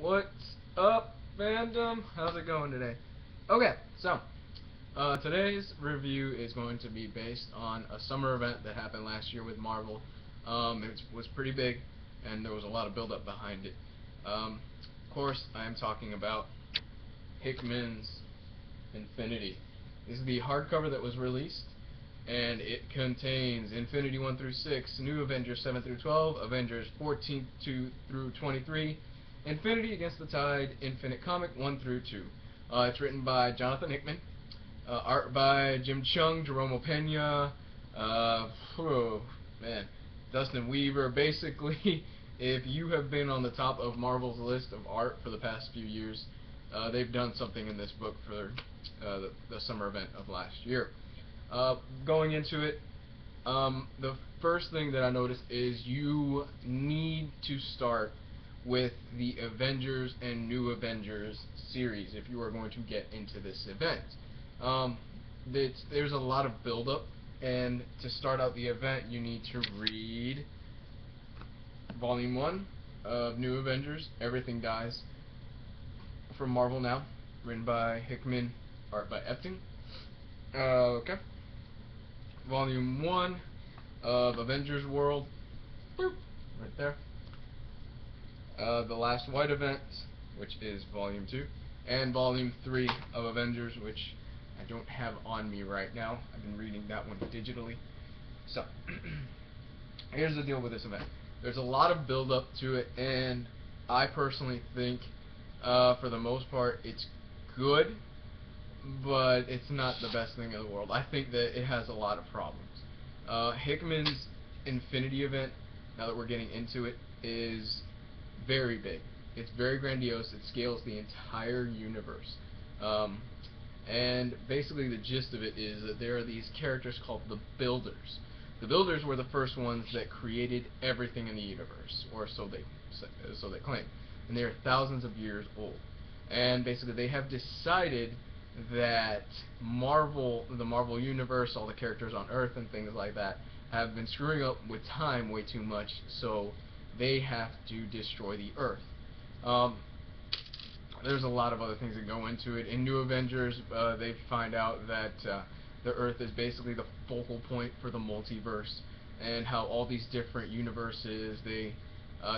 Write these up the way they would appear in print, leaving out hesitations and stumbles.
What's up, fandom? How's it going today? Okay, so today's review is going to be based on a summer event that happened last year with Marvel. It was pretty big, and there was a lot of build-up behind it. Of course, I am talking about Hickman's Infinity. This is the hardcover that was released, and it contains Infinity 1 through 6, New Avengers 7 through 12, Avengers 14 through 23, Infinity Against the Tide, Infinite Comic 1 through 2. It's written by Jonathan Hickman, art by Jim Chung, Jerome Opeña, man, Dustin Weaver. Basically, if you have been on the top of Marvel's list of art for the past few years, they've done something in this book for the summer event of last year. Going into it, the first thing that I noticed is you need to start with the Avengers and New Avengers series if you are going to get into this event. There's a lot of build-up, and to start out the event you need to read Volume 1 of New Avengers, Everything Dies, from Marvel Now, written by Hickman, art by Epting. Okay. Volume 1 of Avengers World, boop, right there. The Last White Event, which is Volume 2, and Volume 3 of Avengers, which I don't have on me right now. I've been reading that one digitally. So, here's the deal with this event. There's a lot of build-up to it, and I personally think, for the most part, it's good, but it's not the best thing in the world. I think that it has a lot of problems. Hickman's Infinity event, now that we're getting into it, is very big. It's very grandiose. It scales the entire universe. And basically the gist of it is that there are these characters called the Builders. The Builders were the first ones that created everything in the universe, or so they claim. And they are thousands of years old. And basically they have decided that the Marvel Universe, all the characters on Earth and things like that, have been screwing up with time way too much, so they have to destroy the Earth. There's a lot of other things that go into it. In New Avengers, they find out that the Earth is basically the focal point for the multiverse, and how all these different universes, they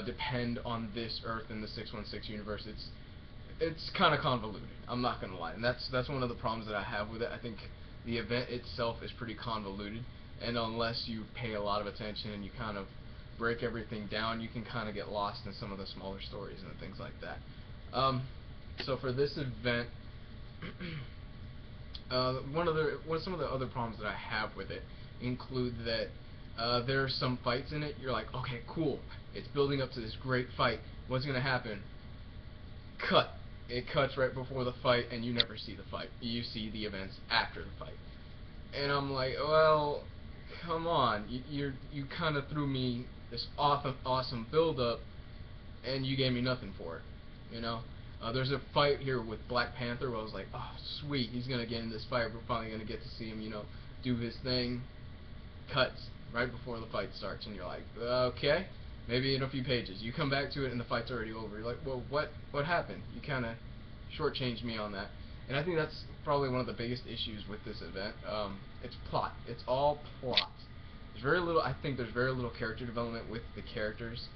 depend on this Earth in the 616 universe. It's kind of convoluted, I'm not gonna lie, and that's one of the problems that I have with it. I think the event itself is pretty convoluted, and unless you pay a lot of attention and you kind of break everything down, you can kind of get lost in some of the smaller stories and things like that. So for this event, some of the other problems that I have with it include that there are some fights in it. You're like, okay, cool, it's building up to this great fight. What's gonna happen? Cut. It cuts right before the fight, and you never see the fight. You see the events after the fight. And I'm like, well, come on. You kind of threw me this awesome build-up, and you gave me nothing for it. You know? There's a fight here with Black Panther where I was like, oh, sweet, he's going to get in this fight. We're finally going to get to see him, do his thing. Cuts right before the fight starts, and you're like, okay. Maybe in a few pages. You come back to it and the fight's already over. You're like, well, what happened? You kind of shortchanged me on that. And I think that's probably one of the biggest issues with this event. It's plot. It's all plot. I think there's very little character development with the characters.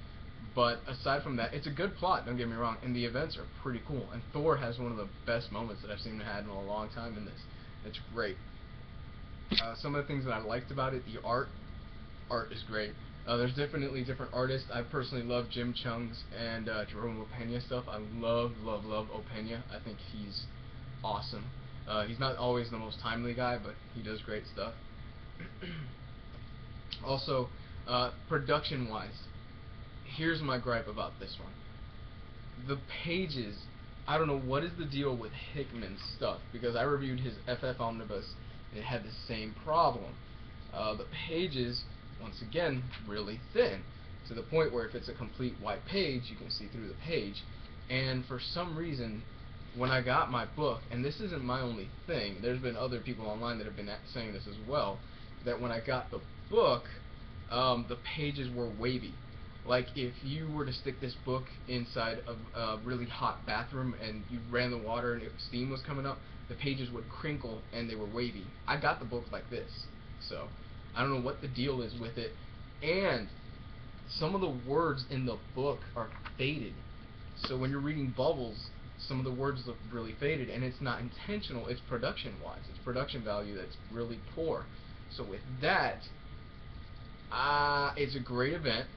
But aside from that, it's a good plot, don't get me wrong. And the events are pretty cool. And Thor has one of the best moments that I've seen him had in a long time in this. It's great. Some of the things that I liked about it, the art is great. There's definitely different artists. I personally love Jim Chung's and Jerome Opeña stuff. I love Opeña. I think he's awesome. He's not always the most timely guy, but he does great stuff. Also, production-wise, here's my gripe about this one. The pages, I don't know what is the deal with Hickman's stuff, because I reviewed his FF Omnibus and it had the same problem. The pages, once again, really thin, to the point where if it's a complete white page, you can see through the page. And for some reason, when I got my book, and this isn't my only thing, there's been other people online that have been saying this as well, that when I got the book, the pages were wavy. Like if you were to stick this book inside of a really hot bathroom and you ran the water and steam was coming up, the pages would crinkle and they were wavy. I got the book like this, so I don't know what the deal is with it. And some of the words in the book are faded. So when you're reading bubbles, some of the words look really faded, and it's not intentional, it's production-wise. It's production value that's really poor. So with that, it's a great event,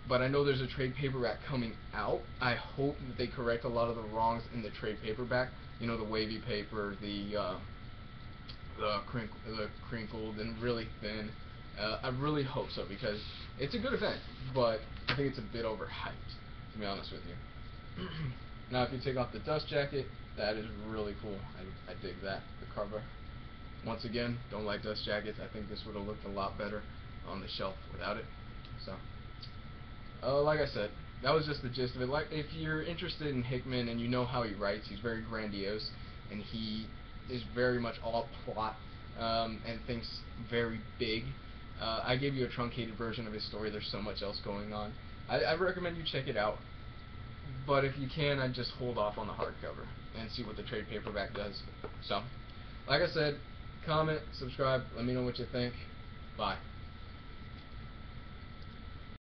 but I know there's a trade paperback coming out. I hope that they correct a lot of the wrongs in the trade paperback. You know, the wavy paper, the crinkled and really thin. I really hope so, because it's a good event, but I think it's a bit overhyped, to be honest with you. Now, if you take off the dust jacket, that is really cool. I dig that, the cover. Once again, don't like dust jackets. I think this would have looked a lot better on the shelf without it. So, like I said, that was just the gist of it. Like, if you're interested in Hickman and you know how he writes, he's very grandiose, and he is very much all plot and thinks very big. I gave you a truncated version of his story. There's so much else going on. I recommend you check it out, but if you can, I'd just hold off on the hardcover and see what the trade paperback does. So, like I said, comment, subscribe, let me know what you think. Bye.